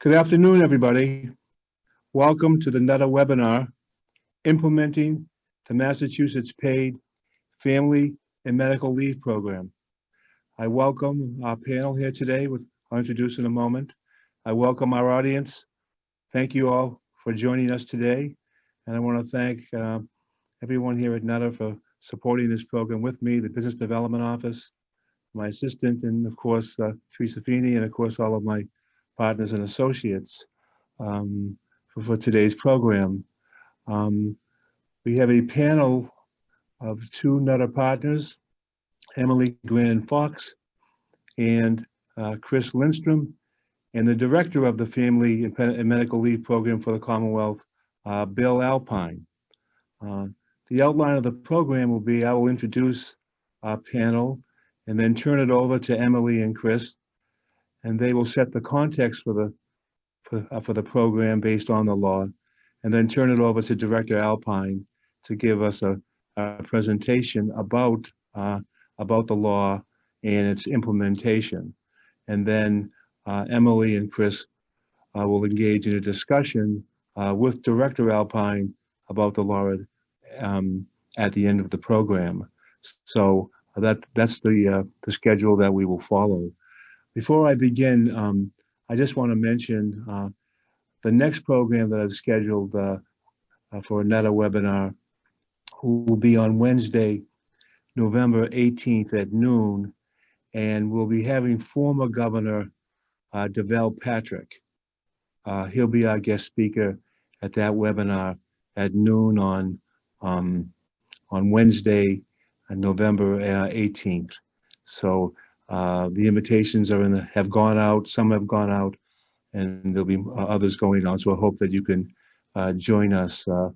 Good afternoon, everybody. Welcome to the NETA webinar, Implementing the Massachusetts Paid Family and Medical Leave Program. I welcome our panel here today, I'll introduce in a moment. I welcome our audience. Thank you all for joining us today. And I want to thank everyone here at NETA for supporting this program with me, the Business Development Office, my assistant, and of course, Teresa Feeney, and of course, all of my partners and associates for today's program. We have a panel of two NETA partners, Emily Gran-Fox and Chris Lindstrom, and the director of the Family and Medical Leave Program for the Commonwealth, Bill Alpine. The outline of the program will be, I will introduce our panel and then turn it over to Emily and Chris, and they will set the context for the program based on the law, and then turn it over to Director Alpine to give us a presentation about the law and its implementation. And then Emily and Chris will engage in a discussion with Director Alpine about the law at the end of the program. So that's the schedule that we will follow. Before I begin, I just want to mention the next program that I've scheduled for a NETA webinar will be on Wednesday, November 18th at noon, and we'll be having former Governor Deval Patrick. He'll be our guest speaker at that webinar at noon on Wednesday, November 18th. So the invitations have gone out. Some have gone out, and there'll be others going on. So I hope that you can join us for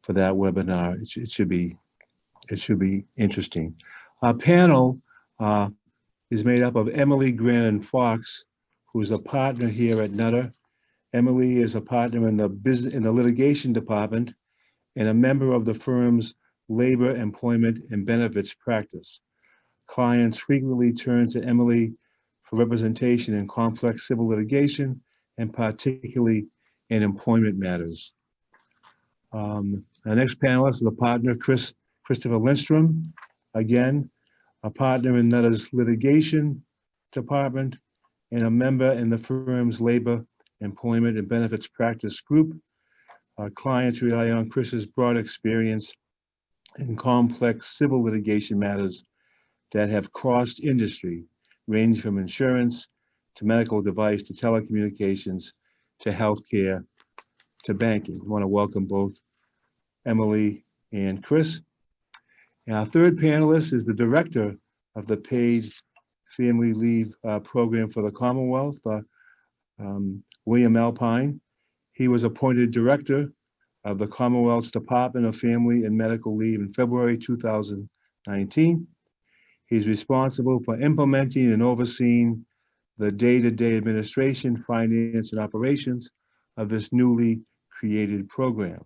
that webinar. It should be interesting. Our panel is made up of Emily Gran-Fox, who's a partner here at NETA. Emily is a partner in the litigation department and a member of the firm's labor, employment, and benefits practice. Clients frequently turn to Emily for representation in complex civil litigation, and particularly in employment matters. Our next panelist is a partner, Christopher Lindstrom, again, a partner in NETA's litigation department and a member in the firm's labor, employment, and benefits practice group. Our clients rely on Chris's broad experience in complex civil litigation matters that have crossed industry, ranging from insurance to medical device to telecommunications to healthcare to banking. I want to welcome both Emily and Chris. And our third panelist is the director of the Paid Family Leave Program for the Commonwealth, William Alpine. He was appointed director of the Commonwealth's Department of Family and Medical Leave in February 2019. He's responsible for implementing and overseeing the day-to-day administration, finance, and operations of this newly created program.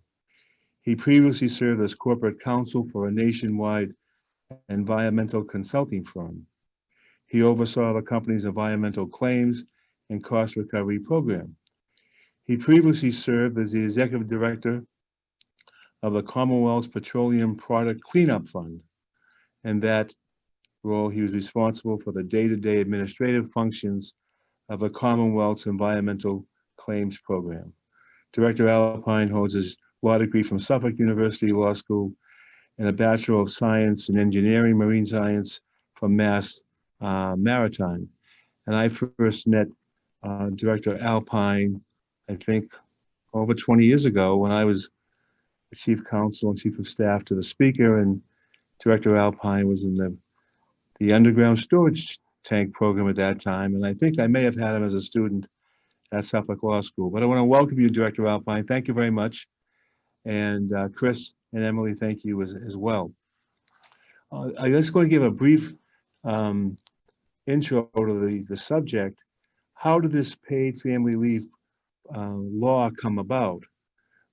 He previously served as corporate counsel for a nationwide environmental consulting firm. He oversaw the company's environmental claims and cost recovery program. He previously served as the executive director of the Commonwealth's Petroleum Product Cleanup Fund. And that role, he was responsible for the day-to-day administrative functions of the Commonwealth's Environmental Claims Program. Director Alpine holds his law degree from Suffolk University Law School and a Bachelor of Science in Engineering, Marine Science from Mass Maritime. And I first met Director Alpine, I think, over 20 years ago when I was the Chief Counsel and Chief of Staff to the Speaker, and Director Alpine was in the underground storage tank program at that time. And I think I may have had him as a student at Suffolk Law School. But I want to welcome you, Director Alpine. Thank you very much. And Chris and Emily, thank you as well. I'm just going to give a brief intro to the subject. How did this paid family leave law come about?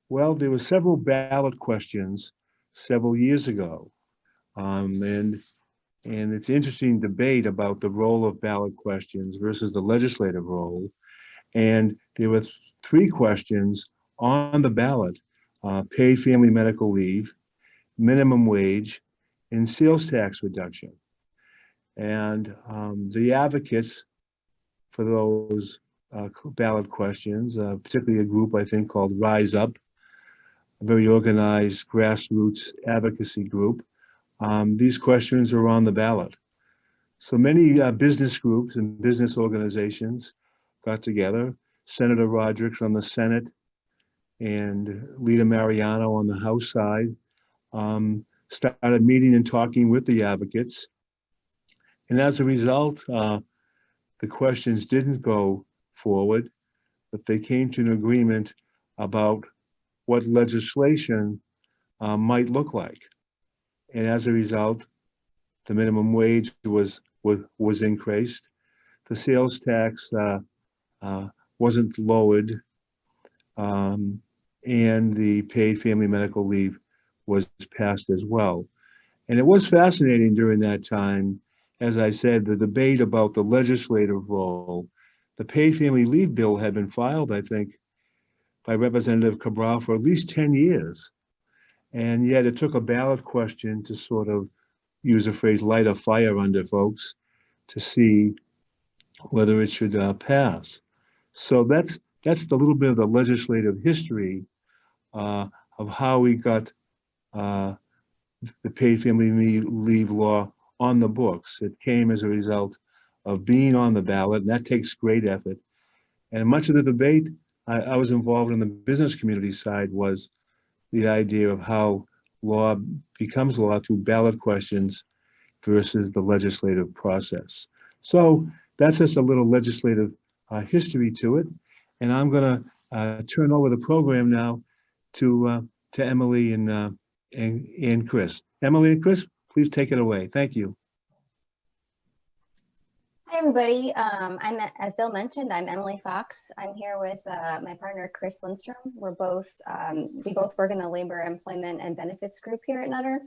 Well, there were several ballot questions several years ago. And it's interesting debate about the role of ballot questions versus the legislative role. And there were three questions on the ballot: paid family medical leave, minimum wage, and sales tax reduction. And the advocates for those ballot questions, particularly a group I think called Rise Up, a very organized grassroots advocacy group, these questions are on the ballot. So many business groups and business organizations got together. Senator Roderick on the Senate and Lita Mariano on the House side started meeting and talking with the advocates. And as a result, the questions didn't go forward, but they came to an agreement about what legislation might look like. And as a result, the minimum wage was increased. The sales tax wasn't lowered, and the paid family medical leave was passed as well. And it was fascinating during that time, as I said, the debate about the legislative role. The paid family leave bill had been filed, I think, by Representative Cabral for at least 10 years. And yet it took a ballot question to sort of use a phrase, light a fire under folks to see whether it should pass. So that's the little bit of the legislative history of how we got the paid family leave law on the books. It came as a result of being on the ballot, and that takes great effort. And much of the debate I was involved in the business community side was the idea of how law becomes law through ballot questions versus the legislative process. So that's just a little legislative history to it. And I'm going to turn over the program now to Emily and Chris. Emily and Chris, please take it away. Thank you. Hi, everybody. As Bill mentioned, I'm Emily Fox. I'm here with my partner, Chris Lindstrom. We both work in the Labor, Employment, and Benefits group here at Nutter.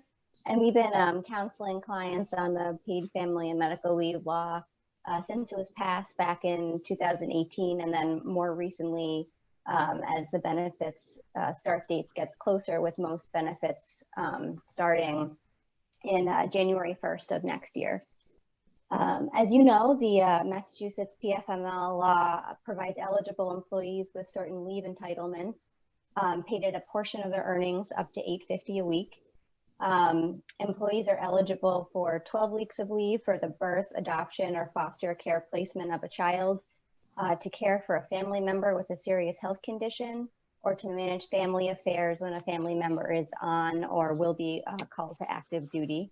And we've been counseling clients on the paid family and medical leave law since it was passed back in 2018. And then more recently, as the benefits start date gets closer, with most benefits starting in January 1st of next year. As you know, the Massachusetts PFML law provides eligible employees with certain leave entitlements paid at a portion of their earnings up to $850 a week. Employees are eligible for 12 weeks of leave for the birth, adoption, or foster care placement of a child, to care for a family member with a serious health condition, or to manage family affairs when a family member is on or will be called to active duty.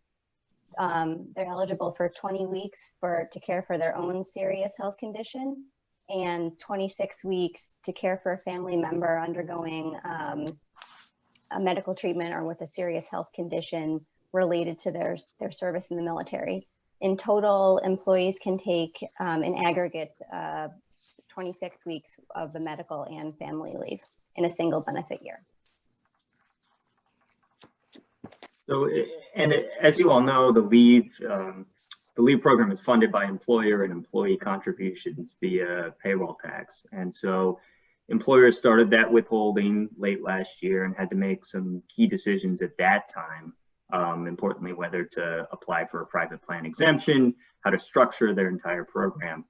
They're eligible for 20 weeks to care for their own serious health condition, and 26 weeks to care for a family member undergoing a medical treatment or with a serious health condition related to their service in the military. In total, employees can take in aggregate 26 weeks of the medical and family leave in a single benefit year. So, and as you all know, the leave program is funded by employer and employee contributions via payroll tax. And so employers started that withholding late last year and had to make some key decisions at that time. Importantly, whether to apply for a private plan exemption, how to structure their entire program.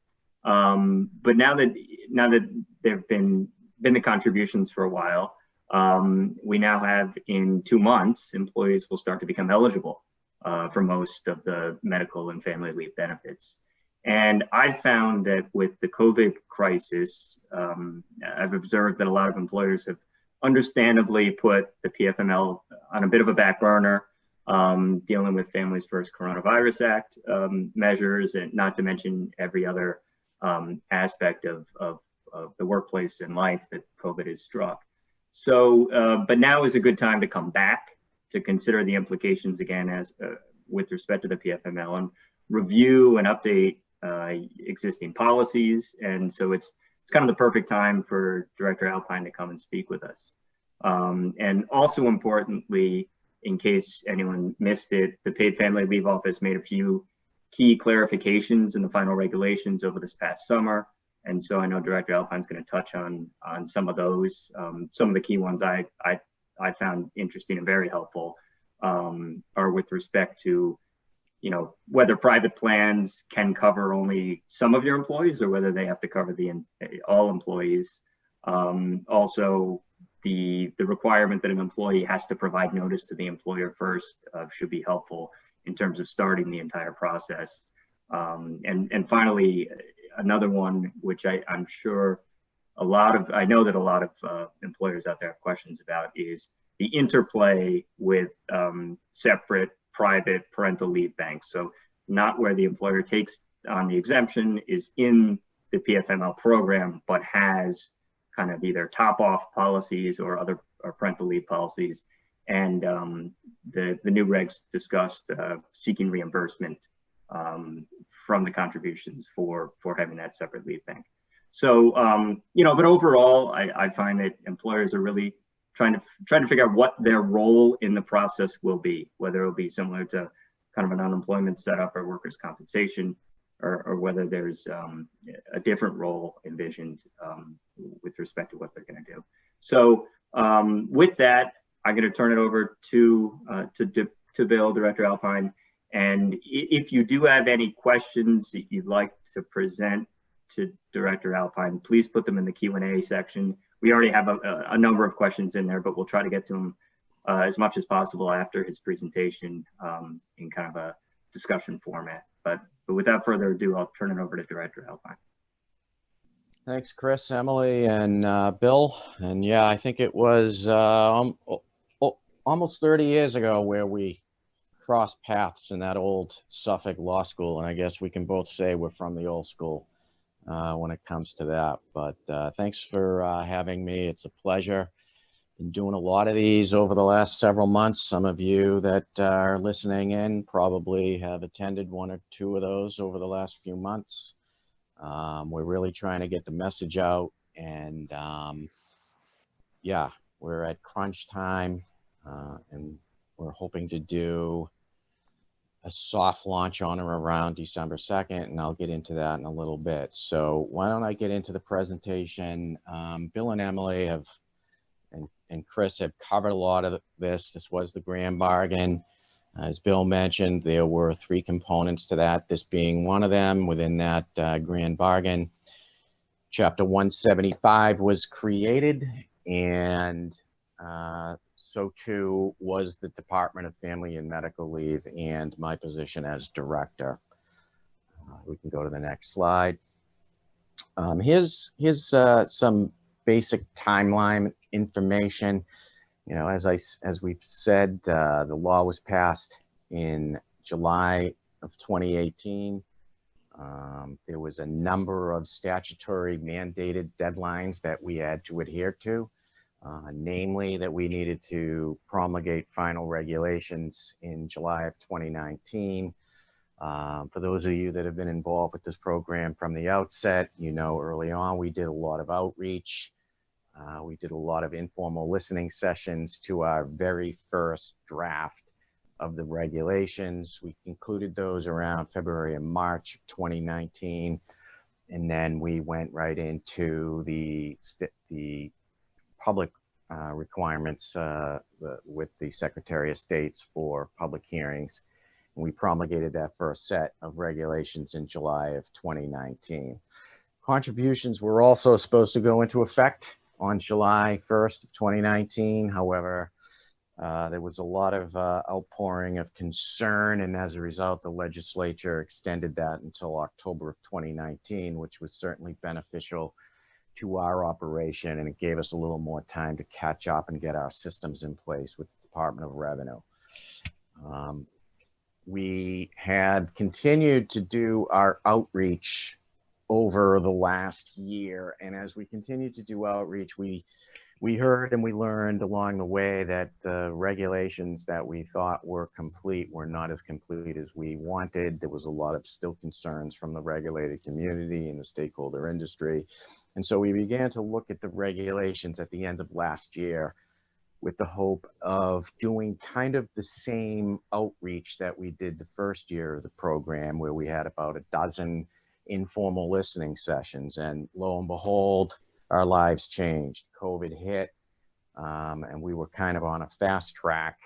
But now that there've been the contributions for a while, we now have, in 2 months, employees will start to become eligible for most of the medical and family leave benefits. And I've found that with the COVID crisis, I've observed that a lot of employers have understandably put the PFML on a bit of a back burner, dealing with Families First Coronavirus Act measures, and not to mention every other aspect of the workplace and life that COVID has struck. So, but now is a good time to come back to consider the implications again as with respect to the PFML and review and update existing policies. And so it's kind of the perfect time for Director Alpine to come and speak with us. And also importantly, in case anyone missed it, the Paid Family Leave Office made a few key clarifications in the final regulations over this past summer. And so I know Director Alpine's going to touch on some of those. Some of the key ones I found interesting and very helpful are with respect to, whether private plans can cover only some of your employees or whether they have to cover all employees. Also, the requirement that an employee has to provide notice to the employer first should be helpful in terms of starting the entire process. And finally, another one, which I'm sure I know that a lot of employers out there have questions about, is the interplay with separate private parental leave banks. So not where the employer takes on the exemption is in the PFML program, but has kind of either top-off policies or other parental leave policies. And the new regs discussed seeking reimbursement from the contributions for having that separate leave bank. So, but overall, I find that employers are really trying to figure out what their role in the process will be, whether it'll be similar to kind of an unemployment setup or workers' compensation, or whether there's a different role envisioned with respect to what they're going to do. So with that, I'm going to turn it over to Bill, Director Alpine. And if you do have any questions that you'd like to present to Director Alpine, please put them in the Q&A section. We already have a number of questions in there, but we'll try to get to them as much as possible after his presentation in kind of a discussion format. But without further ado, I'll turn it over to Director Alpine. Thanks, Chris, Emily, and Bill. And yeah, I think it was almost 30 years ago where we crossed paths in that old Suffolk Law School. And I guess we can both say we're from the old school when it comes to that. But thanks for having me. It's a pleasure. Been doing a lot of these over the last several months. Some of you that are listening in probably have attended one or two of those over the last few months. We're really trying to get the message out, and yeah, we're at crunch time, and we're hoping to do a soft launch on or around December 2nd, and I'll get into that in a little bit. So why don't I get into the presentation? Bill and Emily and Chris have covered a lot of this. This was the grand bargain. As Bill mentioned, there were 3 components to that, this being one of them within that grand bargain. Chapter 175 was created, and so too was the Department of Family and Medical Leave and my position as director. We can go to the next slide. Here's some basic timeline information. You know, as we've said, the law was passed in July of 2018. There was a number of statutory mandated deadlines that we had to adhere to, namely that we needed to promulgate final regulations in July of 2019. For those of you that have been involved with this program from the outset, you know, early on we did a lot of outreach. We did a lot of informal listening sessions to our very first draft of the regulations. We concluded those around February and March of 2019. And then we went right into the public requirements with the Secretary of State's for public hearings. And we promulgated that first set of regulations in July of 2019. Contributions were also supposed to go into effect on July 1st of 2019. However, there was a lot of outpouring of concern, and as a result, the legislature extended that until October of 2019, which was certainly beneficial to our operation, and it gave us a little more time to catch up and get our systems in place with the Department of Revenue. We had continued to do our outreach over the last year, and as we continued to do outreach, we heard and we learned along the way that the regulations that we thought were complete were not as complete as we wanted. There was a lot of still concerns from the regulated community and the stakeholder industry. And so we began to look at the regulations at the end of last year with the hope of doing kind of the same outreach that we did the first year of the program, where we had about a dozen informal listening sessions. And lo and behold, our lives changed. COVID hit, and we were kind of on a fast track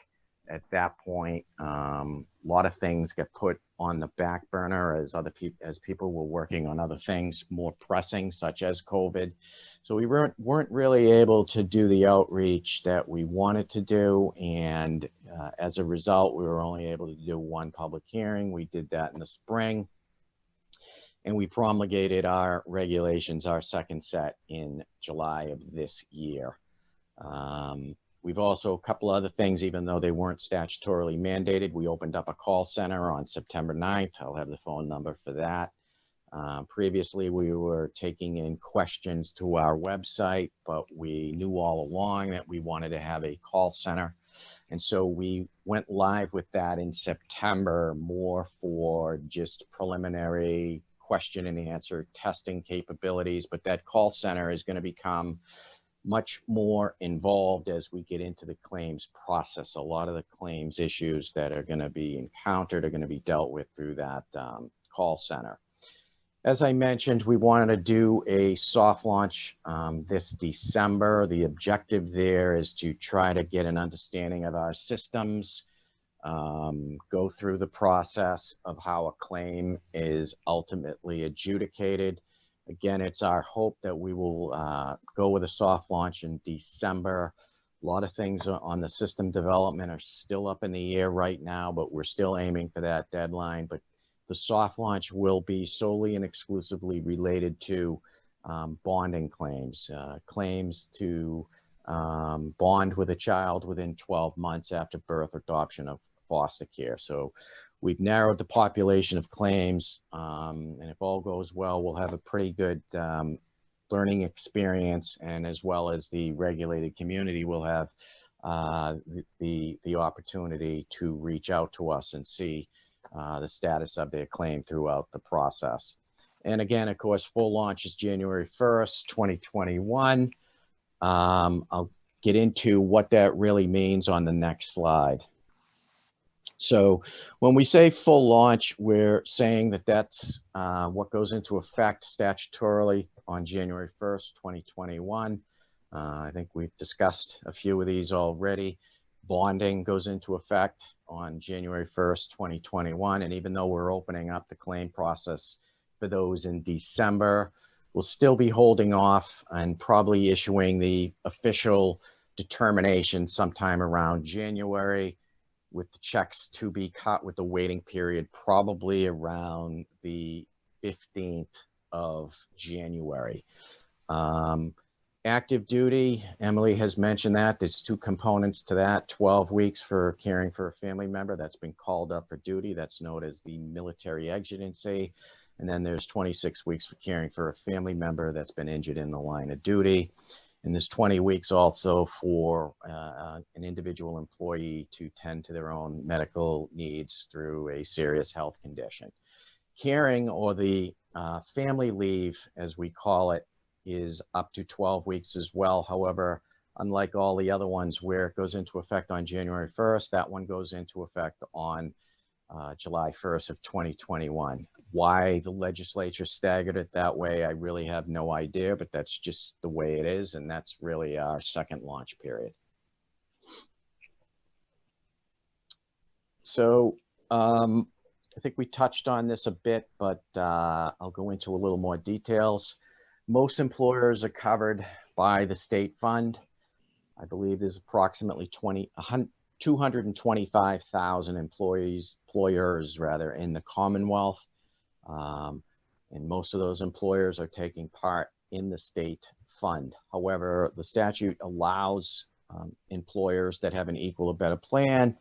at that point. A lot of things get put on the back burner as people were working on other things more pressing, such as COVID. So we weren't really able to do the outreach that we wanted to do, and as a result, we were only able to do one public hearing. We did that in the spring, and we promulgated our regulations, our second set, in July of this year. We've also, a couple other things, even though they weren't statutorily mandated, we opened up a call center on September 9th. I'll have the phone number for that. Previously, we were taking in questions to our website, but we knew all along that we wanted to have a call center. And so we went live with that in September, more for just preliminary question and answer testing capabilities. But that call center is going to become much more involved as we get into the claims process. A lot of the claims issues that are going to be encountered are going to be dealt with through that call center. As I mentioned, we wanted to do a soft launch this December. The objective there is to try to get an understanding of our systems, go through the process of how a claim is ultimately adjudicated. Again, it's our hope that we will go with a soft launch in December. A lot of things on the system development are still up in the air right now, but we're still aiming for that deadline. But the soft launch will be solely and exclusively related to bonding claims, claims to bond with a child within 12 months after birth or adoption of foster care. So we've narrowed the population of claims, and if all goes well, we'll have a pretty good learning experience, and as well as the regulated community will have the opportunity to reach out to us and see the status of their claim throughout the process. And again, of course, full launch is January 1st, 2021. I'll get into what that really means on the next slide. So when we say full launch, we're saying that that's what goes into effect statutorily on January 1st, 2021. I think we've discussed a few of these already. Bonding goes into effect on January 1st, 2021. And even though we're opening up the claim process for those in December, we'll still be holding off and probably issuing the official determination sometime around January, with the checks to be cut with the waiting period probably around the 15th of January. Active duty, Emily has mentioned that. There's two components to that: 12 weeks for caring for a family member that's been called up for duty. That's known as the military exigency. And then there's 26 weeks for caring for a family member that's been injured in the line of duty. And there's 20 weeks also for an individual employee to tend to their own medical needs through a serious health condition. Caring, or the family leave, as we call it, is up to 12 weeks as well. However, unlike all the other ones where it goes into effect on January 1st, that one goes into effect on July 1st of 2021. Why the legislature staggered it that way, I really have no idea, but that's just the way it is, and that's really our second launch period. So I think we touched on this a bit, but I'll go into a little more details. Most employers are covered by the state fund. I believe there's approximately 225,000 employers in the Commonwealth. And most of those employers are taking part in the state fund. However, the statute allows employers that have an equal or better plan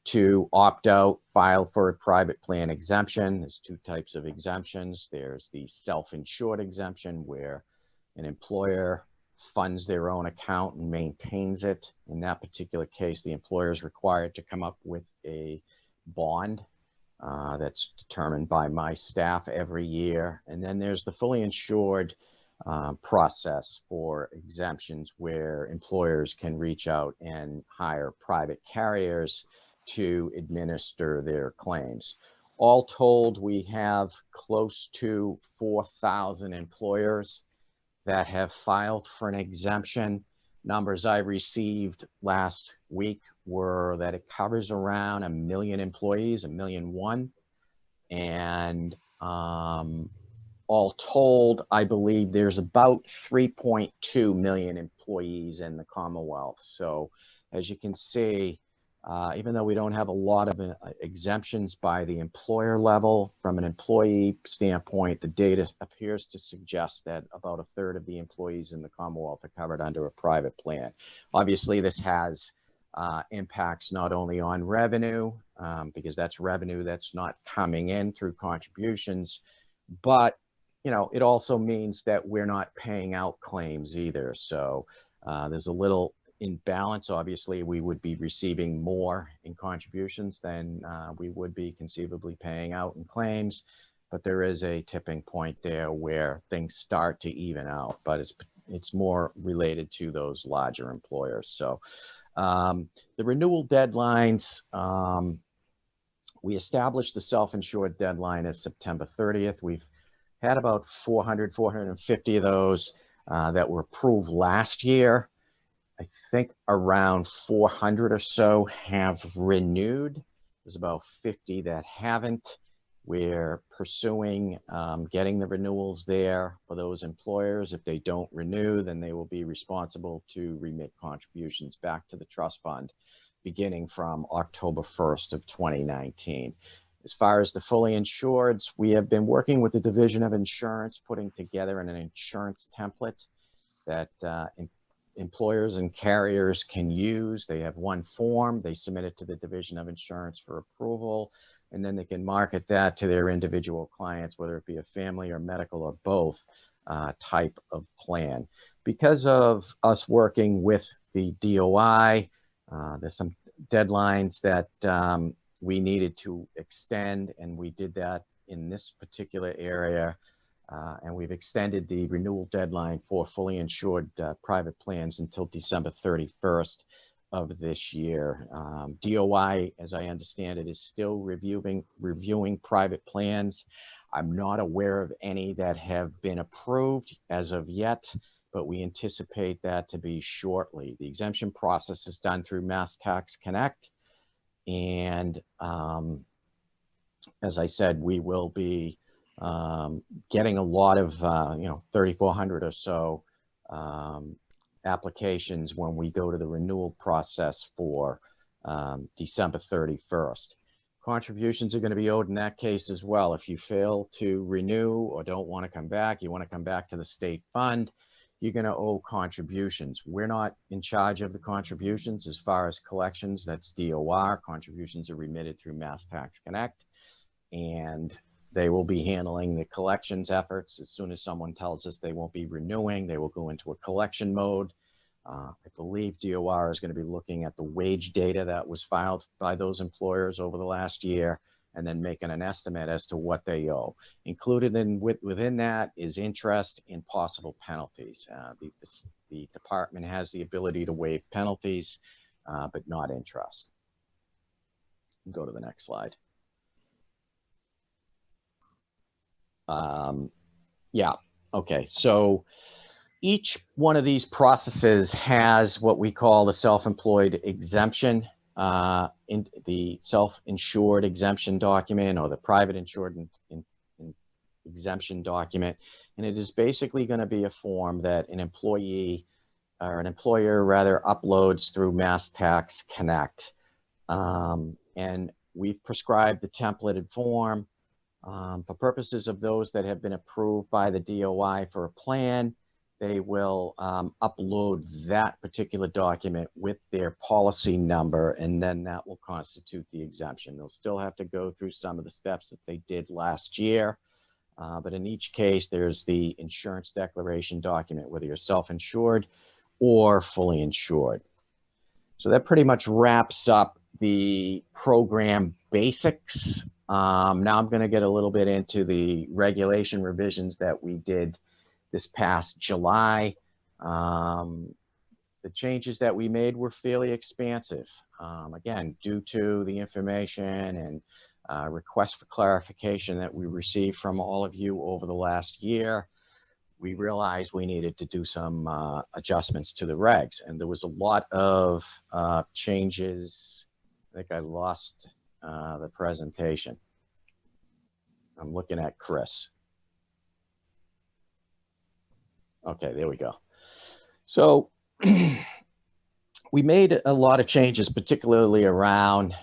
to opt out, file for a private plan exemption. There's two types of exemptions. There's the self-insured exemption, where an employer funds their own account and maintains it. In that particular case, the employer is required to come up with a bond that's determined by my staff every year. And then there's the fully insured process for exemptions, where employers can reach out and hire private carriers to administer their claims. All told, we have close to 4,000 employers that have filed for an exemption. Numbers I received last week were that it covers around 1 million employees, 1,000,001. And all told, I believe there's about 3.2 million employees in the Commonwealth. So as you can see, even though we don't have a lot of exemptions by the employer level, from an employee standpoint, the data appears to suggest that about 1/3 of the employees in the Commonwealth are covered under a private plan. Obviously, this has impacts not only on revenue, because that's revenue that's not coming in through contributions, but it also means that we're not paying out claims either. So there's a little imbalance. Obviously, we would be receiving more in contributions than we would be conceivably paying out in claims. But there is a tipping point there where things start to even out, but it's more related to those larger employers. So the renewal deadlines, we established the self-insured deadline as September 30th. We've had about 450 of those that were approved last year. I think around 400 or so have renewed. There's about 50 that haven't. We're pursuing getting the renewals there for those employers. If they don't renew, then they will be responsible to remit contributions back to the trust fund beginning from October 1st of 2019. As far as the fully insureds, we have been working with the Division of Insurance, putting together an insurance template that employers and carriers can use. They have one form, they submit it to the Division of Insurance for approval, and then they can market that to their individual clients, whether it be a family or medical or both type of plan. Because of us working with the DOI, there's some deadlines that we needed to extend, and we did that in this particular area. And we've extended the renewal deadline for fully insured private plans until December 31st of this year. DOI, as I understand it, is still reviewing private plans. I'm not aware of any that have been approved as of yet, but we anticipate that to be shortly. The exemption process is done through Mass Tax Connect. And as I said, we will be getting a lot of 3,400 or so applications when we go to the renewal process for December 31st. Contributions are going to be owed in that case as well. If you fail to renew or don't want to come back, you want to come back to the state fund, you're going to owe contributions. We're not in charge of the contributions as far as collections. That's DOR. Contributions are remitted through Mass Tax Connect, and they will be handling the collections efforts. As soon as someone tells us they won't be renewing, they will go into a collection mode. I believe DOR is going to be looking at the wage data that was filed by those employers over the last year, and then making an estimate as to what they owe. Included within that is interest and possible penalties. The department has the ability to waive penalties, but not interest. Go to the next slide. Yeah, okay, so each one of these processes has what we call the self-employed exemption, in the self-insured exemption document, or the private insured exemption document. And it is basically going to be a form that an employee, or an employer rather, uploads through Mass Tax Connect. And we've prescribed the templated form. For purposes of those that have been approved by the DOI for a plan, they will upload that particular document with their policy number, and then that will constitute the exemption. They'll still have to go through some of the steps that they did last year, but in each case, there's the insurance declaration document, whether you're self-insured or fully insured. So that pretty much wraps up the program basics. Now I'm going to get a little bit into the regulation revisions that we did this past July. The changes that we made were fairly expansive. Again, due to the information and request for clarification that we received from all of you over the last year. We realized we needed to do some adjustments to the regs, and there was a lot of changes. I think I lost the presentation. I'm looking at Chris. Okay, there we go. So we made a lot of changes, particularly around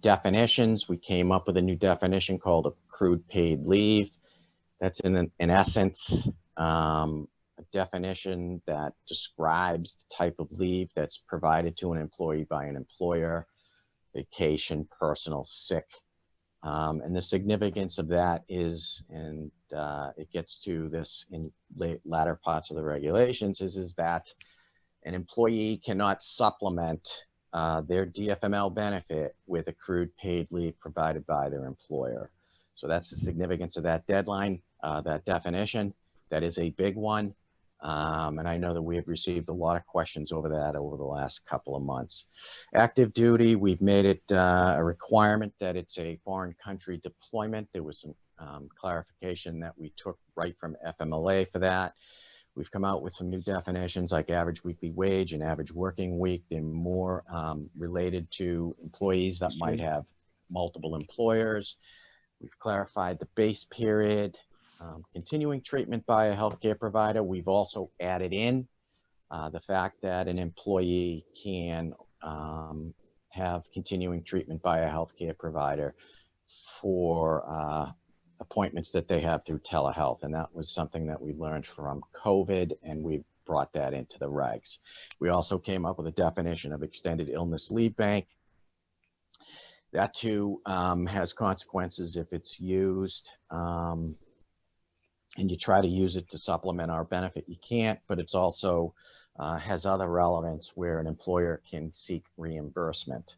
definitions. We came up with a new definition called accrued paid leave. That's in essence a definition that describes the type of leave that's provided to an employee by an employer: vacation, personal, sick. And the significance of that is, and it gets to this in latter parts of the regulations, is that an employee cannot supplement their DFML benefit with accrued paid leave provided by their employer. So that's the significance of that deadline, that definition. That is a big one. And I know that we have received a lot of questions over that over the last couple of months. Active duty, we've made it a requirement that it's a foreign country deployment. There was some clarification that we took right from FMLA for that. We've come out with some new definitions like average weekly wage and average working week. They're more related to employees that might have multiple employers. We've clarified the base period. Continuing treatment by a healthcare provider. We've also added in the fact that an employee can have continuing treatment by a healthcare provider for appointments that they have through telehealth. And that was something that we learned from COVID, and we brought that into the regs. We also came up with a definition of extended illness leave bank. That too has consequences if it's used. And you try to use it to supplement our benefit, you can't, but it's also has other relevance where an employer can seek reimbursement.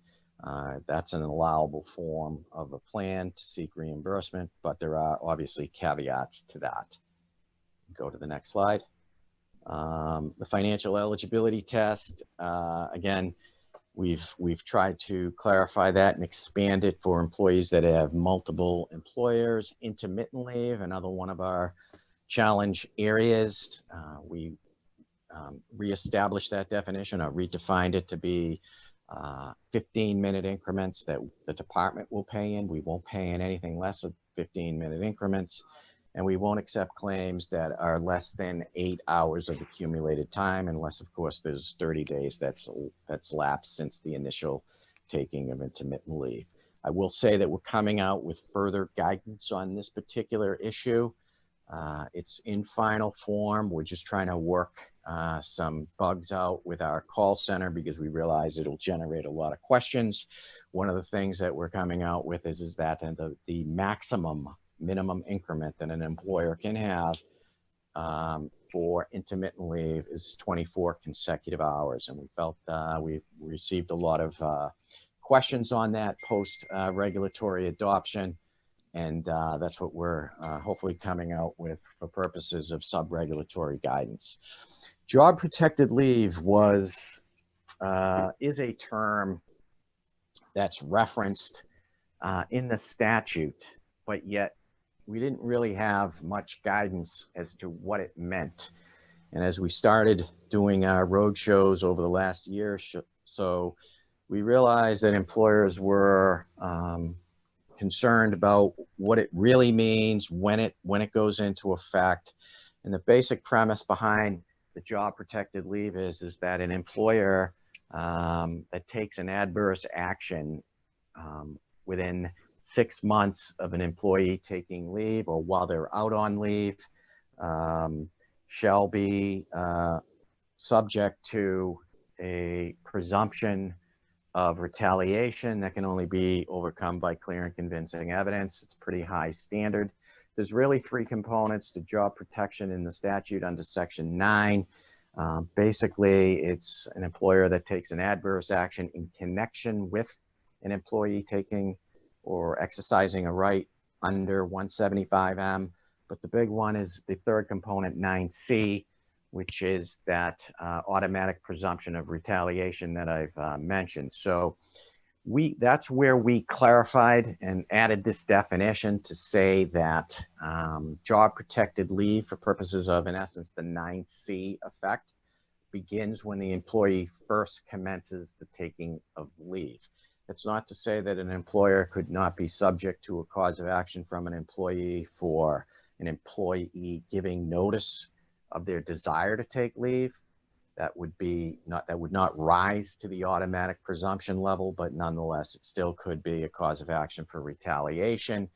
That's an allowable form of a plan to seek reimbursement, but there are obviously caveats to that. Go to the next slide. The financial eligibility test, again, we've tried to clarify that and expand it for employees that have multiple employers. Intermittent leave, another one of our challenge areas. We reestablished that definition, or redefined it to be 15-minute increments that the department will pay in. We won't pay in anything less than 15-minute increments. And we won't accept claims that are less than 8 hours of accumulated time, unless, of course, there's 30 days that's lapsed since the initial taking of intermittent leave. I will say that we're coming out with further guidance on this particular issue. It's in final form. We're just trying to work some bugs out with our call center because we realize it'll generate a lot of questions. One of the things that we're coming out with is that the minimum increment that an employer can have for intermittent leave is 24 consecutive hours. And we felt we received a lot of questions on that post regulatory adoption. And that's what we're hopefully coming out with for purposes of sub-regulatory guidance. Job protected leave is a term that's referenced in the statute, but yet we didn't really have much guidance as to what it meant. And as we started doing our road shows over the last year or so, we realized that employers were concerned about what it really means when it goes into effect. And the basic premise behind the job protected leave is that an employer that takes an adverse action within 6 months of an employee taking leave or while they're out on leave shall be subject to a presumption of retaliation that can only be overcome by clear and convincing evidence. It's a pretty high standard. There's really 3 components to job protection in the statute under Section 9. Basically, it's an employer that takes an adverse action in connection with an employee taking or exercising a right under 175M. But the big one is the third component, 9C, which is that automatic presumption of retaliation that I've mentioned. So That's where we clarified and added this definition to say that job protected leave for purposes of, in essence, the 9C effect begins when the employee first commences the taking of leave. It's not to say that an employer could not be subject to a cause of action from an employee for an employee giving notice of their desire to take leave. That would not rise to the automatic presumption level, but nonetheless, it still could be a cause of action for retaliation.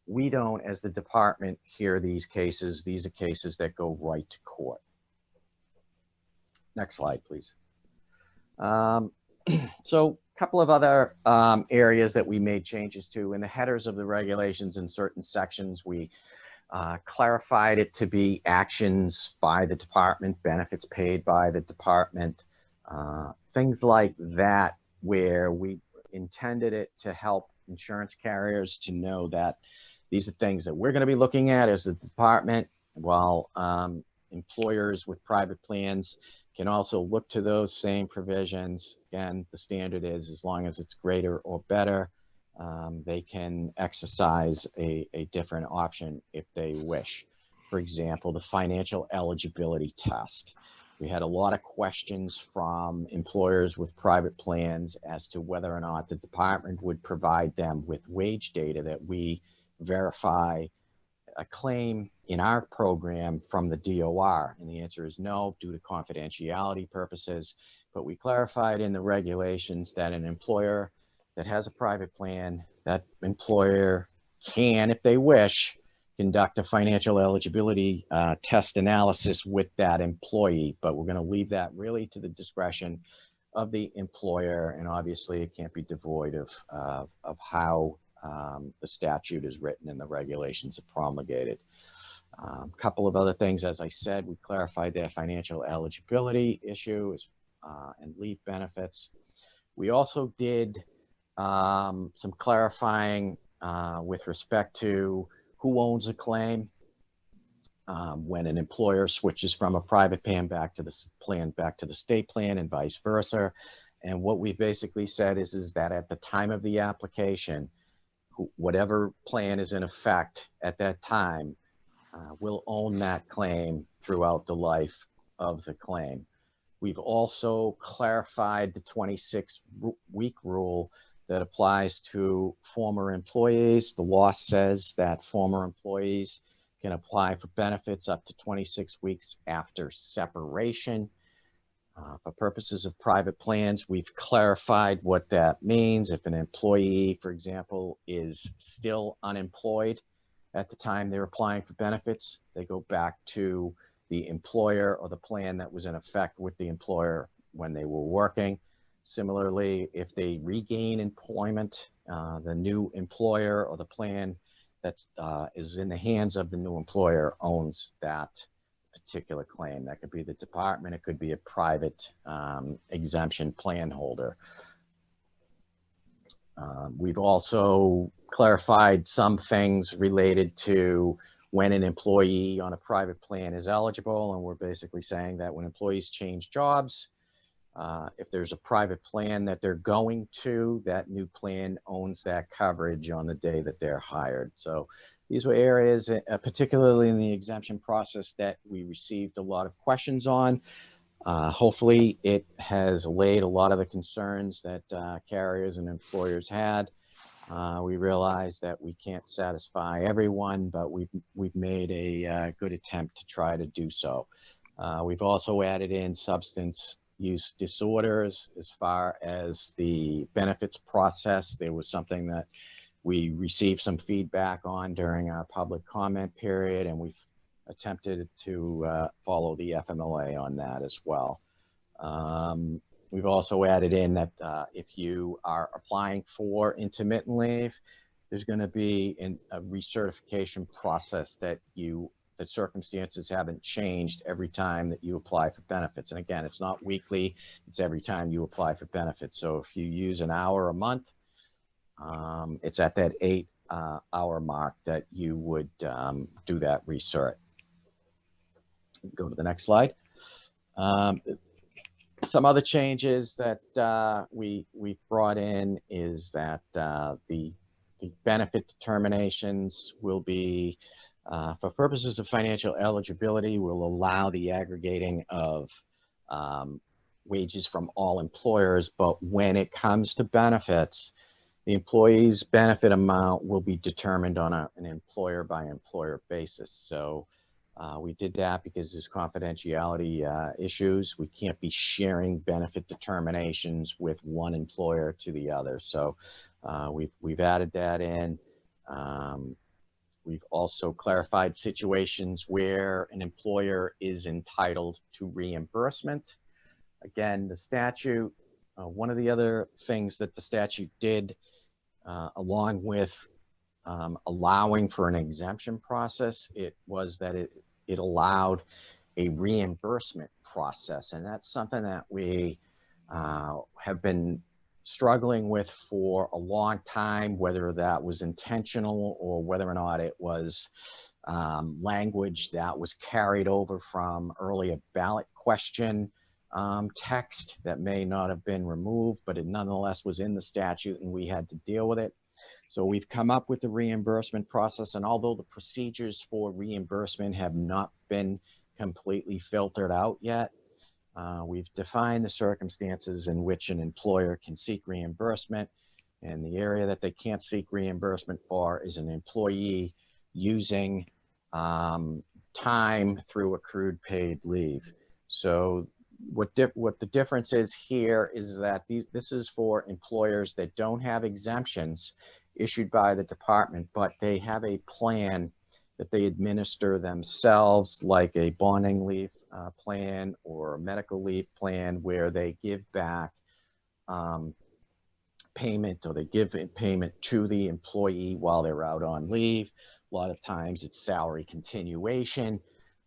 We don't, as the department, hear these cases. These are cases that go right to court. Next slide, please. So a couple of other areas that we made changes to in the headers of the regulations in certain sections. We clarified it to be actions by the department, benefits paid by the department, things like that, where we intended it to help insurance carriers to know that these are things that we're going to be looking at as the department, while employers with private plans can also look to those same provisions. Again, the standard is as long as it's greater or better, they can exercise a different option if they wish. For example, the financial eligibility test. We had a lot of questions from employers with private plans as to whether or not the department would provide them with wage data that we verify a claim in our program from the DOR. And the answer is no, due to confidentiality purposes. But we clarified in the regulations that an employer that has a private plan, that employer can, if they wish, conduct a financial eligibility test analysis with that employee. But we're going to leave that really to the discretion of the employer. And obviously it can't be devoid of how the statute is written and the regulations are promulgated. A couple of other things, as I said, we clarified their financial eligibility issue and leave benefits. We also did some clarifying with respect to who owns a claim when an employer switches from a private plan back to the state plan and vice versa. And what we basically said is that at the time of the application, whatever plan is in effect at that time will own that claim throughout the life of the claim. We've also clarified the 26-week rule that applies to former employees. The law says that former employees can apply for benefits up to 26 weeks after separation. For purposes of private plans, we've clarified what that means. If an employee, for example, is still unemployed at the time they're applying for benefits, they go back to the employer or the plan that was in effect with the employer when they were working. Similarly, if they regain employment, the new employer or the plan that is in the hands of the new employer owns that particular claim. That could be the department, it could be a private exemption plan holder. We've also clarified some things related to when an employee on a private plan is eligible, and we're basically saying that when employees change jobs, if there's a private plan that they're going to, that new plan owns that coverage on the day that they're hired. So these were areas, particularly in the exemption process, that we received a lot of questions on. Hopefully it has allayed a lot of the concerns that carriers and employers had. We realize that we can't satisfy everyone, but we've made a good attempt to try to do so. We've also added in substance use disorders as far as the benefits process. There was something that we received some feedback on during our public comment period, and we've attempted to follow the FMLA on that as well. We've also added in that if you are applying for intermittent leave, there's going to be a recertification process that circumstances haven't changed every time that you apply for benefits. And again, it's not weekly, it's every time you apply for benefits. So if you use an hour a month, it's at that 8-hour mark that you would do that recert. Go to the next slide. Some other changes that we brought in is that the benefit determinations will be, for purposes of financial eligibility, will allow the aggregating of wages from all employers, but when it comes to benefits, the employee's benefit amount will be determined on an employer by employer basis. So we did that because there's confidentiality issues. We can't be sharing benefit determinations with one employer to the other. So we've added that in. We've also clarified situations where an employer is entitled to reimbursement. Again, the statute, one of the other things that the statute did, along with allowing for an exemption process, it was that it allowed a reimbursement process. And that's something that we have been struggling with for a long time, whether that was intentional or whether or not it was language that was carried over from earlier ballot question text that may not have been removed, but it nonetheless was in the statute and we had to deal with it. So we've come up with the reimbursement process, and although the procedures for reimbursement have not been completely filtered out yet, we've defined the circumstances in which an employer can seek reimbursement, and the area that they can't seek reimbursement for is an employee using time through accrued paid leave. So what the difference is here is that this is for employers that don't have exemptions issued by the department, but they have a plan that they administer themselves, like a bonding leave plan or a medical leave plan, where they give back payment, or they give payment to the employee while they're out on leave. A lot of times it's salary continuation,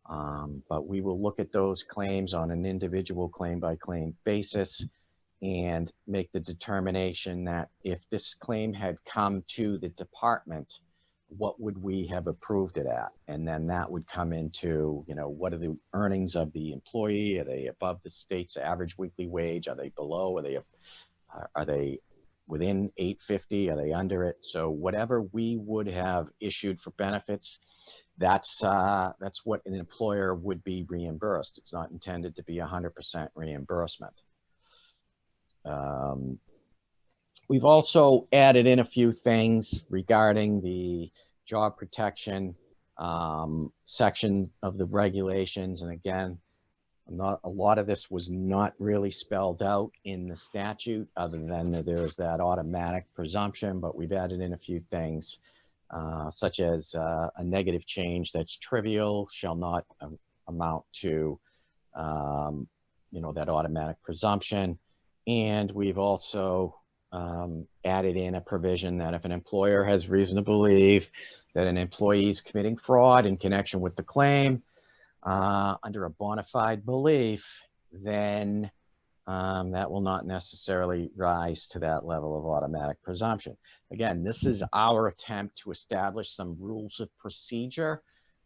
but we will look at those claims on an individual claim by claim basis and make the determination that if this claim had come to the department, what would we have approved it at? And then that would come into, you know, what are the earnings of the employee? Are they above the state's average weekly wage? Are they below? Are they within 850? Are they under it? So whatever we would have issued for benefits, that's what an employer would be reimbursed. It's not intended to be 100% reimbursement. We've also added in a few things regarding the job protection section of the regulations. And again, a lot of this was not really spelled out in the statute, other than that there's that automatic presumption, but we've added in a few things, such as a negative change that's trivial shall not amount to, you know, that automatic presumption. And we've also added in a provision that if an employer has reason to believe that an employee is committing fraud in connection with the claim under a bona fide belief, then that will not necessarily rise to that level of automatic presumption. Again, this is our attempt to establish some rules of procedure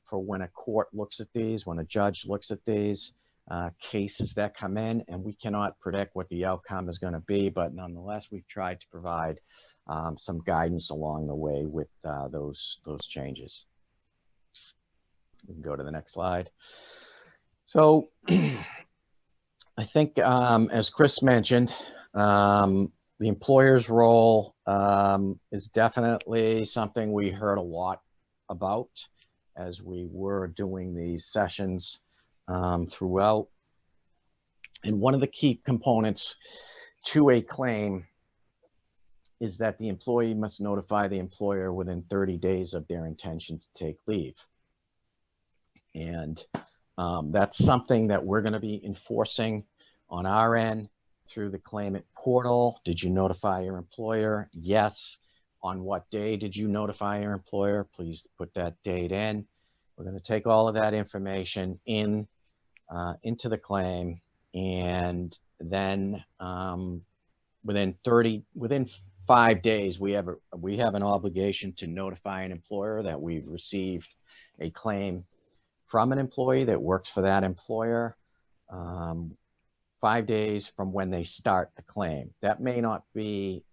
for when a court looks at these, when a judge looks at these cases that come in, and we cannot predict what the outcome is going to be, but nonetheless, we've tried to provide some guidance along the way with those changes. We can go to the next slide. So I think, as Chris mentioned, the employer's role is definitely something we heard a lot about as we were doing these sessions throughout. And one of the key components to a claim is that the employee must notify the employer within 30 days of their intention to take leave. And that's something that we're going to be enforcing on our end through the claimant portal. Did you notify your employer? Yes. On what day did you notify your employer? Please put that date in. We're going to take all of that information into the claim, and then within 5 days, we have an obligation to notify an employer that we've received a claim from an employee that works for that employer. 5 days from when they start the claim. That may not be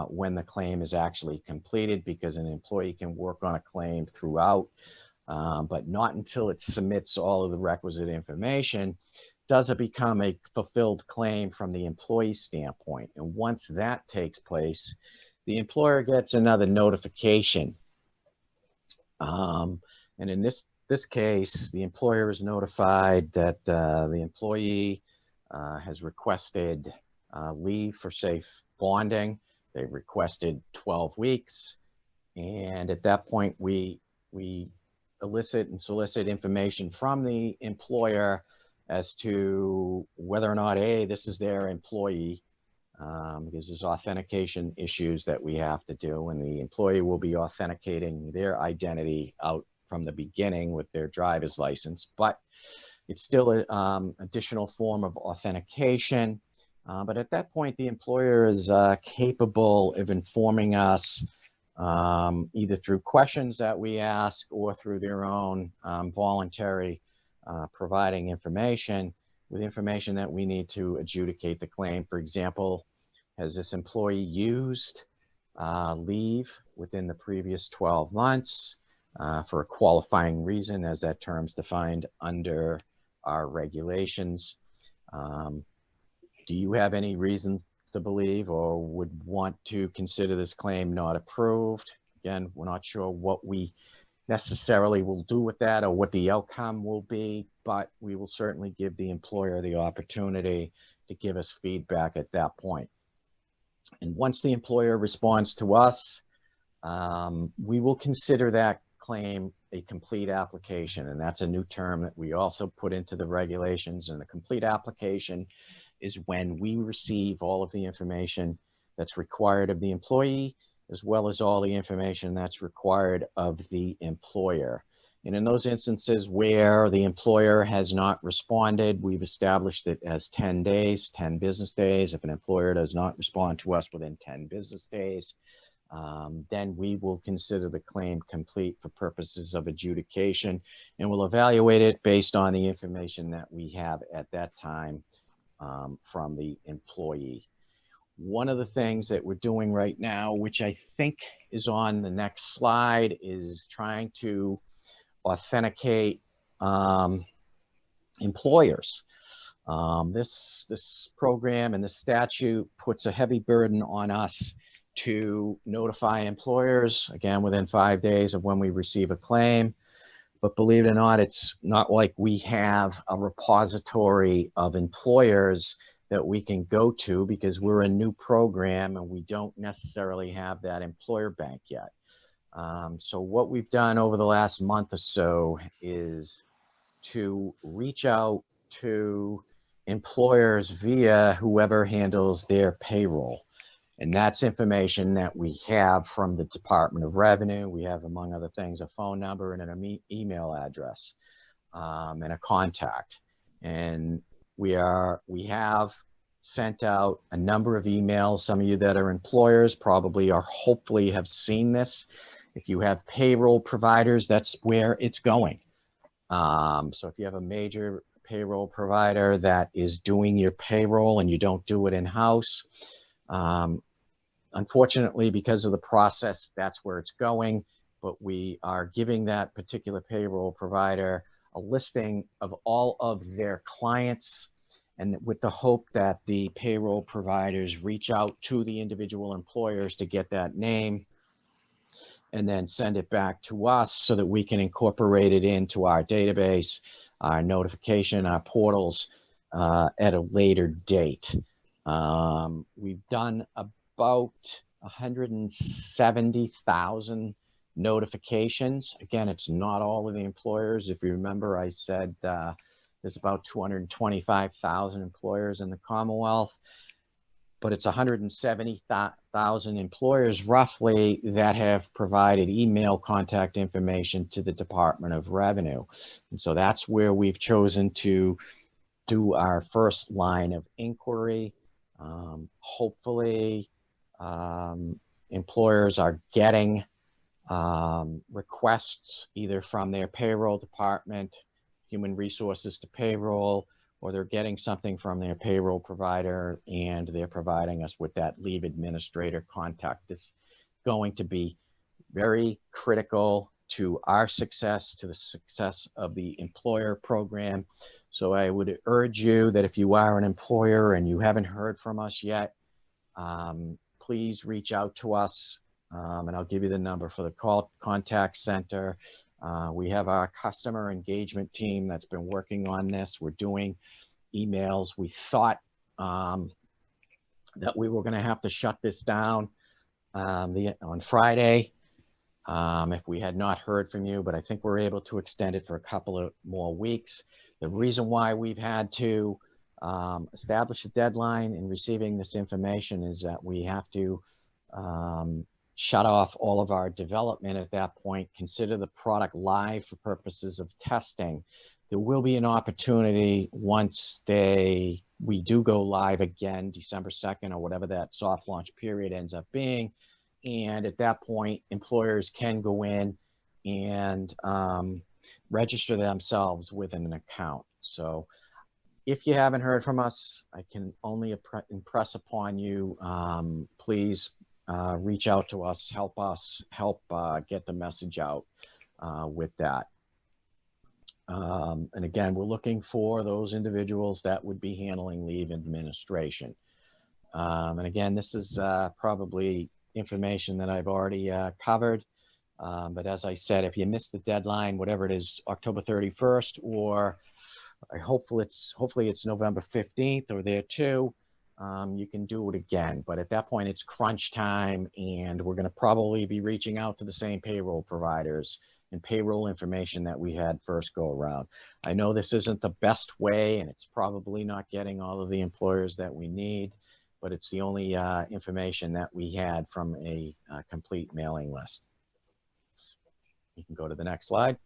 when the claim is actually completed, because an employee can work on a claim throughout, but not until it submits all of the requisite information does it become a fulfilled claim from the employee standpoint. And once that takes place, the employer gets another notification. And in this case, the employer is notified that the employee has requested leave for safe bonding. They've requested 12 weeks. And at that point, we elicit and solicit information from the employer as to whether or not, A, this is their employee, because there's authentication issues that we have to do, and the employee will be authenticating their identity out from the beginning with their driver's license, but it's still an additional form of authentication. But at that point, the employer is capable of informing us either through questions that we ask or through their own voluntary providing information, with information that we need to adjudicate the claim. For example, has this employee used leave within the previous 12 months for a qualifying reason, as that term's defined under our regulations? Do you have any reason to believe or would want to consider this claim not approved? Again, we're not sure what we necessarily will do with that or what the outcome will be, but we will certainly give the employer the opportunity to give us feedback at that point. And once the employer responds to us, we will consider that claim a complete application. And that's a new term that we also put into the regulations. And the complete application is when we receive all of the information that's required of the employee, as well as all the information that's required of the employer. And in those instances where the employer has not responded, we've established it as 10 days, 10 business days. If an employer does not respond to us within 10 business days, then we will consider the claim complete for purposes of adjudication, and we'll evaluate it based on the information that we have at that time from the employee. One of the things that we're doing right now, which I think is on the next slide, is trying to authenticate employers. This program and this statute puts a heavy burden on us to notify employers, again, within 5 days of when we receive a claim. But believe it or not, it's not like we have a repository of employers that we can go to, because we're a new program and we don't necessarily have that employer bank yet. So what we've done over the last month or so is to reach out to employers via whoever handles their payroll. And that's information that we have from the Department of Revenue. We have, among other things, a phone number and an email address and a contact. And we have sent out a number of emails. Some of you that are employers probably hopefully have seen this. If you have payroll providers, that's where it's going. So if you have a major payroll provider that is doing your payroll and you don't do it in-house, unfortunately, because of the process, that's where it's going. But we are giving that particular payroll provider a listing of all of their clients, and with the hope that the payroll providers reach out to the individual employers to get that name and then send it back to us so that we can incorporate it into our database, our notification, our portals at a later date. We've done about 170,000 notifications. Again, it's not all of the employers. If you remember, I said there's about 225,000 employers in the Commonwealth, but it's 170,000 employers roughly that have provided email contact information to the Department of Revenue. And so that's where we've chosen to do our first line of inquiry. Hopefully, employers are getting requests either from their payroll department, human resources to payroll, or they're getting something from their payroll provider and they're providing us with that leave administrator contact. This is going to be very critical to our success, to the success of the employer program. So I would urge you that if you are an employer and you haven't heard from us yet, please reach out to us, and I'll give you the number for the contact center. We have our customer engagement team that's been working on this. We're doing emails. We thought that we were going to have to shut this down on Friday if we had not heard from you, but I think we're able to extend it for a couple of more weeks. The reason why we've had to establish a deadline in receiving this information is that we have to shut off all of our development at that point, consider the product live for purposes of testing. There will be an opportunity once we do go live again, December 2nd or whatever that soft launch period ends up being. And at that point, employers can go in and register themselves with an account. So if you haven't heard from us, I can only impress upon you, please reach out to us, help get the message out with that. And again, we're looking for those individuals that would be handling leave administration. And again, this is probably information that I've already covered. But as I said, if you missed the deadline, whatever it is, October 31st, or hopefully it's November 15th or there too, you can do it again. But at that point, it's crunch time, and we're going to probably be reaching out to the same payroll providers and payroll information that we had first go around. I know this isn't the best way, and it's probably not getting all of the employers that we need, but it's the only information that we had from a complete mailing list. You can go to the next slide.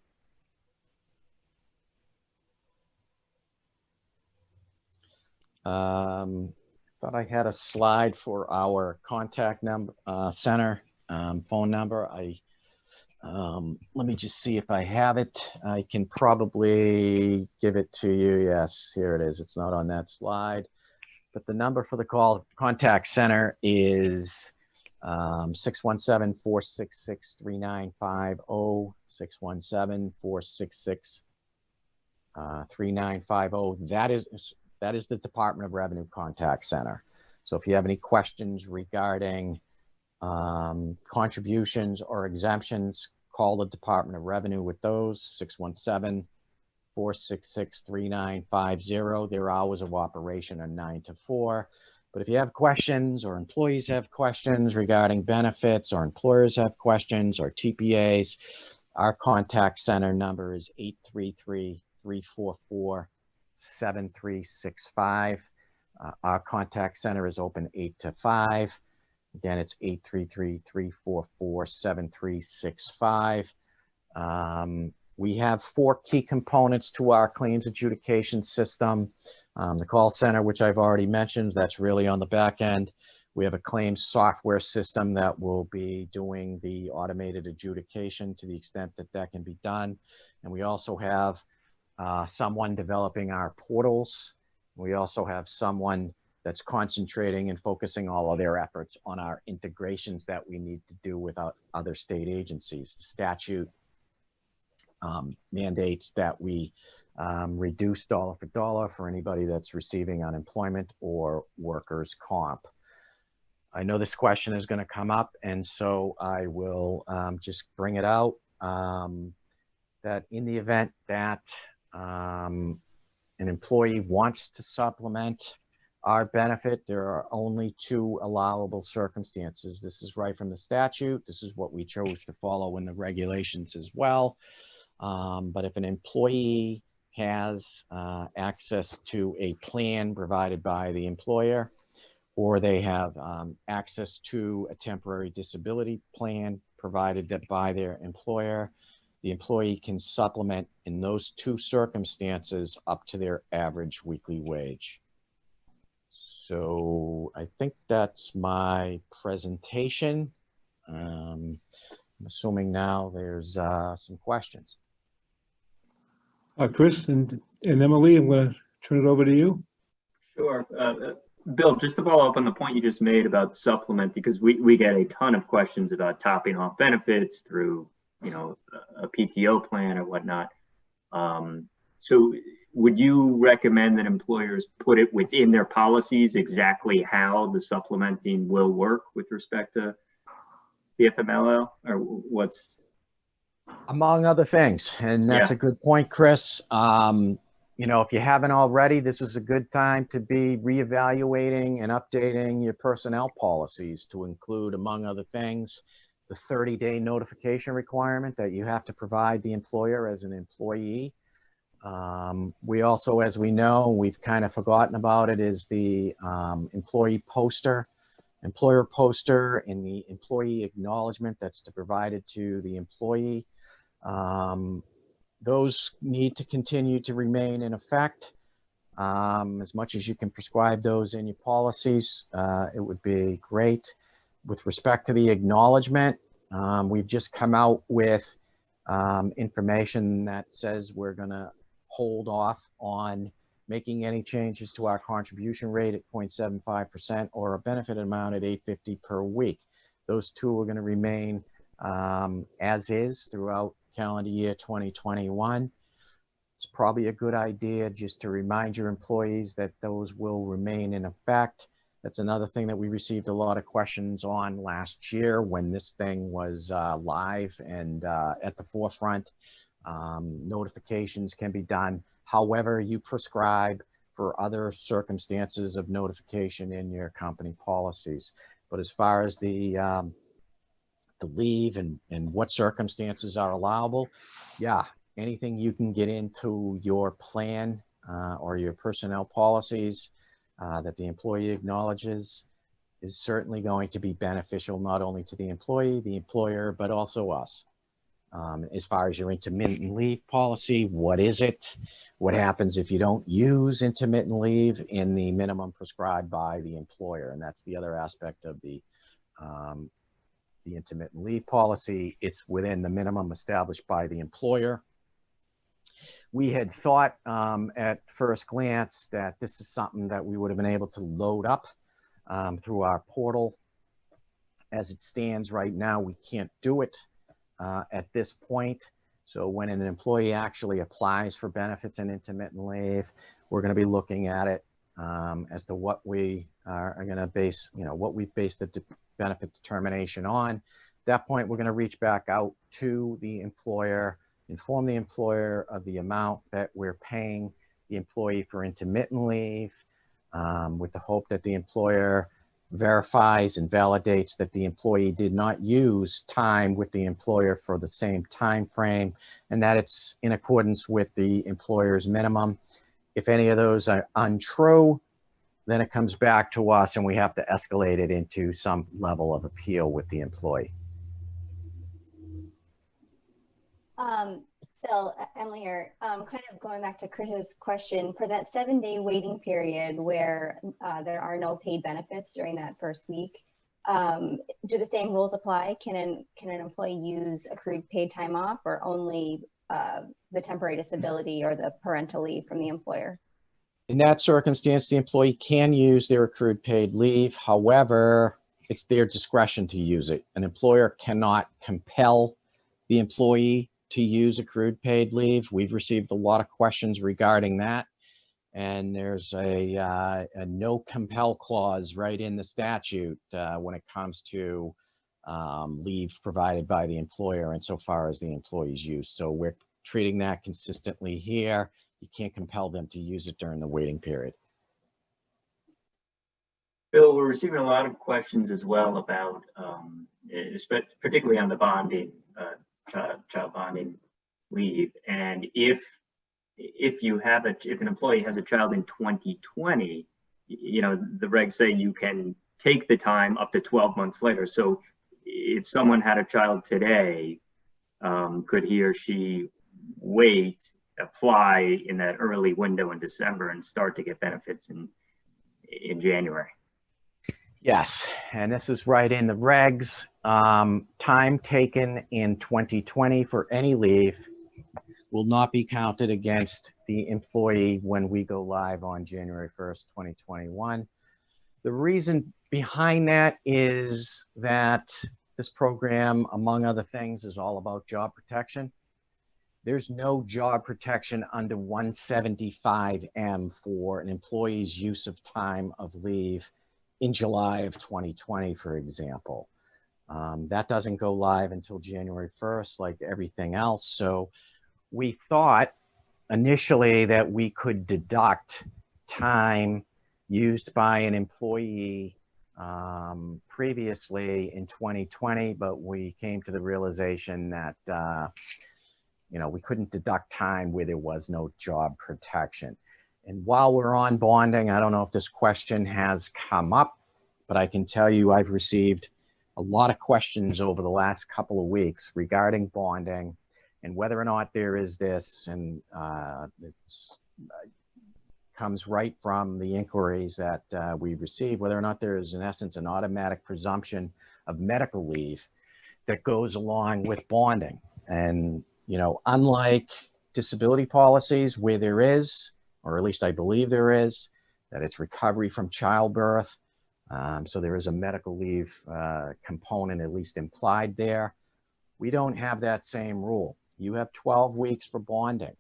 Thought I had a slide for our contact number, center phone number. Let me just see if I have it. I can probably give it to you. Yes, here it is. It's not on that slide, but the number for the contact center is 617-466-3950, 617-466-3950. That is the Department of Revenue Contact Center. So if you have any questions regarding contributions or exemptions, call the Department of Revenue with those, 617-466-3950. Their hours of operation are 9 to 4. But if you have questions, or employees have questions regarding benefits, or employers have questions, or TPAs, our contact center number is 833-344-7365. Our contact center is open 8 to 5. Again, it's 833-344-7365. We have 4 key components to our claims adjudication system. The call center, which I've already mentioned, that's really on the back end. We have a claims software system that will be doing the automated adjudication to the extent that that can be done. And we also have someone developing our portals. We also have someone that's concentrating and focusing all of their efforts on our integrations that we need to do with other state agencies. The statute mandates that we reduce dollar for dollar for anybody that's receiving unemployment or workers' comp. I know this question is going to come up, and so I will just bring it out, that in the event that an employee wants to supplement our benefit, there are only 2 allowable circumstances. This is right from the statute. This is what we chose to follow in the regulations as well. But if an employee has access to a plan provided by the employer, or they have access to a temporary disability plan provided by their employer, the employee can supplement in those 2 circumstances up to their average weekly wage. So I think that's my presentation. I'm assuming now there's some questions. Chris and Emily, I'm going to turn it over to you. Sure. Bill, just to follow up on the point you just made about supplement, because we get a ton of questions about topping off benefits through, a PTO plan or whatnot. So would you recommend that employers put it within their policies exactly how the supplementing will work with respect to PFML, or what's? Among other things, and that's a good point, Chris. If you haven't already, this is a good time to be reevaluating and updating your personnel policies to include, among other things, the 30-day notification requirement that you have to provide the employer as an employee. We also, as we know, we've kind of forgotten about it, is the employer poster in the employee acknowledgement that's provided to the employee. Those need to continue to remain in effect. As much as you can prescribe those in your policies, it would be great. With respect to the acknowledgement, we've just come out with information that says we're going to hold off on making any changes to our contribution rate at 0.75% or a benefit amount at $850 per week. Those two are going to remain as is throughout calendar year 2021. It's probably a good idea just to remind your employees that those will remain in effect. That's another thing that we received a lot of questions on last year when this thing was live and at the forefront. Notifications can be done however you prescribe for other circumstances of notification in your company policies. But as far as the leave and what circumstances are allowable, anything you can get into your plan or your personnel policies that the employee acknowledges is certainly going to be beneficial, not only to the employee, the employer, but also us. As far as your intermittent leave policy, what is it? What happens if you don't use intermittent leave in the minimum prescribed by the employer? And that's the other aspect of the intermittent leave policy. It's within the minimum established by the employer. We had thought at first glance that this is something that we would have been able to load up through our portal. As it stands right now, we can't do it at this point. So when an employee actually applies for benefits and intermittent leave, we're going to be looking at it as to what we are going to base, what we've based the benefit determination on. At that point, we're going to reach back out to the employer, inform the employer of the amount that we're paying the employee for intermittent leave, with the hope that the employer verifies and validates that the employee did not use time with the employer for the same time frame and that it's in accordance with the employer's minimum. If any of those are untrue, then it comes back to us and we have to escalate it into some level of appeal with the employee. Bill, Emily here, kind of going back to Chris's question, for that 7-day waiting period where there are no paid benefits during that first week, do the same rules apply? Can an employee use accrued paid time off or only the temporary disability or the parental leave from the employer? In that circumstance, the employee can use their accrued paid leave. However, it's their discretion to use it. An employer cannot compel the employee to use accrued paid leave. We've received a lot of questions regarding that. And there's a no compel clause right in the statute when it comes to leave provided by the employer insofar as the employee's use. So we're treating that consistently here. You can't compel them to use it during the waiting period. Bill, we're receiving a lot of questions as well about, particularly on the bonding, child bonding leave. And if an employee has a child in 2020, the regs say you can take the time up to 12 months later. So if someone had a child today, could he or she wait, apply in that early window in December and start to get benefits in January? Yes, and this is right in the regs. Time taken in 2020 for any leave will not be counted against the employee when we go live on January 1st, 2021. The reason behind that is that this program, among other things, is all about job protection. There's no job protection under 175M for an employee's use of time of leave in July of 2020, for example. That doesn't go live until January 1st, like everything else. So we thought initially that we could deduct time used by an employee previously in 2020, but we came to the realization that we couldn't deduct time where there was no job protection. And while we're on bonding, I don't know if this question has come up, but I can tell you I've received a lot of questions over the last couple of weeks regarding bonding and whether or not there is this, and it comes right from the inquiries that we receive, whether or not there is, in essence, an automatic presumption of medical leave that goes along with bonding. And unlike disability policies where there is, or at least I believe there is, that it's recovery from childbirth. So there is a medical leave component at least implied there. We don't have that same rule. You have 12 weeks for bonding.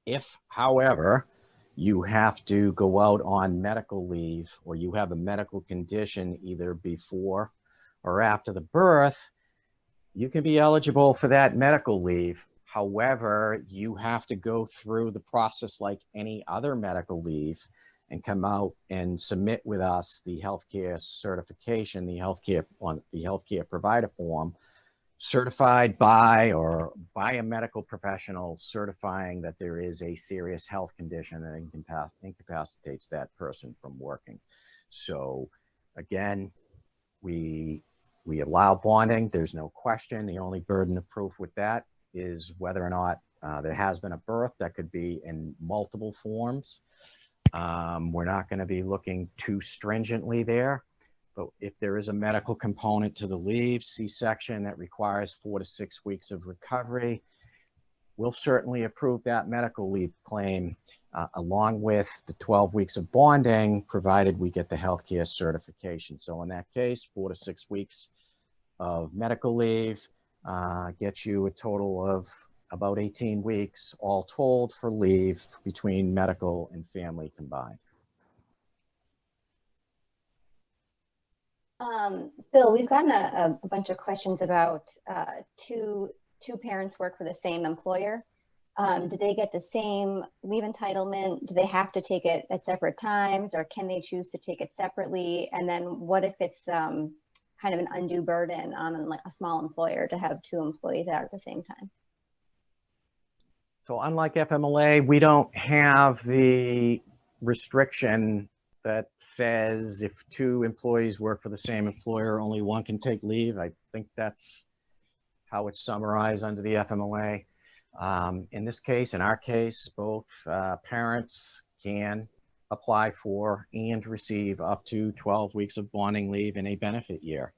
If, however, you have to go out on medical leave or you have a medical condition either before or after the birth, you can be eligible for that medical leave. However, you have to go through the process like any other medical leave and come out and submit with us the healthcare certification, the healthcare provider form, certified by a medical professional certifying that there is a serious health condition that incapacitates that person from working. So again, we allow bonding. There's no question. The only burden of proof with that is whether or not there has been a birth. That could be in multiple forms. We're not going to be looking too stringently there, but if there is a medical component to the leave, C-section, that requires 4 to 6 weeks of recovery, we'll certainly approve that medical leave claim along with the 12 weeks of bonding, provided we get the healthcare certification. So in that case, 4 to 6 weeks of medical leave gets you a total of about 18 weeks, all told, for leave between medical and family combined. Bill, we've gotten a bunch of questions about two parents work for the same employer. Do they get the same leave entitlement? Do they have to take it at separate times, or can they choose to take it separately? And then what if it's kind of an undue burden on a small employer to have two employees out at the same time? So unlike FMLA, we don't have the restriction that says if two employees work for the same employer, only one can take leave. I think that's how it's summarized under the FMLA. In this case, in our case, both parents can apply for and receive up to 12 weeks of bonding leave in a benefit year.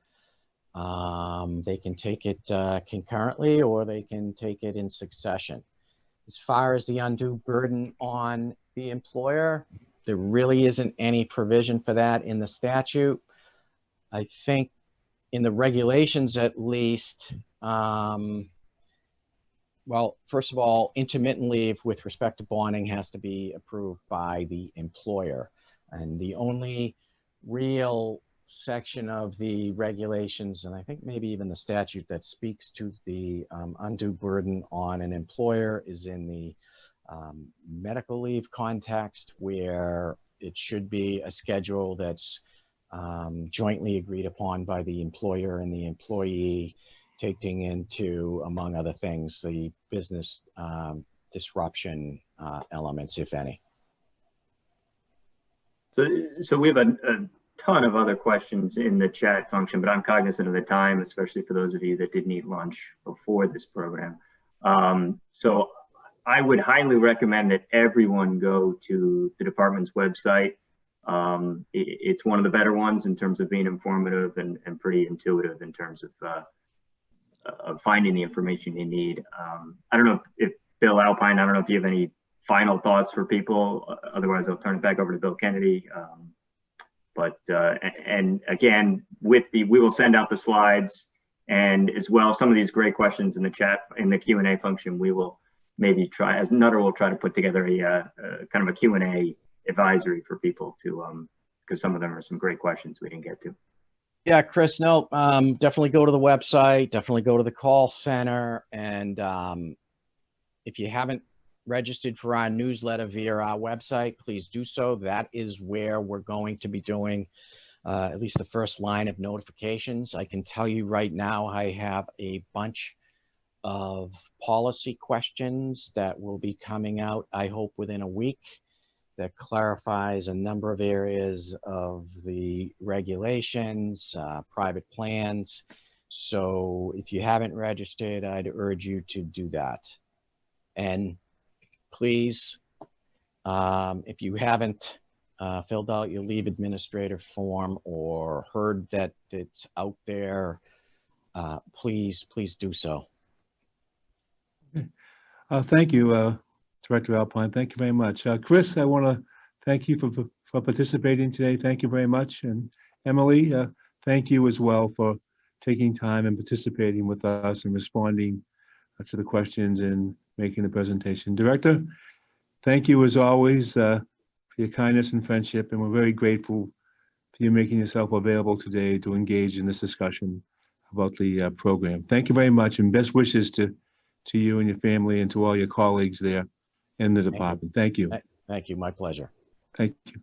They can take it concurrently, or they can take it in succession. As far as the undue burden on the employer, there really isn't any provision for that in the statute. I think in the regulations at least, well, first of all, intermittent leave with respect to bonding has to be approved by the employer. And the only real section of the regulations, and I think maybe even the statute, that speaks to the undue burden on an employer is in the medical leave context, where it should be a schedule that's jointly agreed upon by the employer and the employee, taking into, among other things, the business disruption elements, if any. So we have a ton of other questions in the chat function, but I'm cognizant of the time, especially for those of you that didn't eat lunch before this program. So I would highly recommend that everyone go to the department's website. It's one of the better ones in terms of being informative and pretty intuitive in terms of finding the information you need. I don't know if Bill, Alpine, I don't know if you have any final thoughts for people. Otherwise, I'll turn it back over to Bill Kennedy. And again, we will send out the slides, and as well, some of these great questions in the chat, in the Q&A function, we will maybe try, as Nutter will try to put together a kind of a Q&A advisory for people to, because some of them are some great questions we didn't get to. Yeah, Chris, no, definitely go to the website, definitely go to the call center. And if you haven't registered for our newsletter via our website, please do so. That is where we're going to be doing at least the first line of notifications. I can tell you right now, I have a bunch of policy questions that will be coming out, I hope within a week, that clarifies a number of areas of the regulations, private plans. So if you haven't registered, I'd urge you to do that. And please, if you haven't filled out your leave administrator form or heard that it's out there, please do so. Thank you, Director Alpine. Thank you very much. Chris, I want to thank you for participating today. Thank you very much. And Emily, thank you as well for taking time and participating with us and responding to the questions and making the presentation. Director, thank you as always for your kindness and friendship, and we're very grateful for you making yourself available today to engage in this discussion about the program. Thank you very much, and best wishes to you and your family and to all your colleagues there in the department. Thank you. Thank you. My pleasure. Thank you.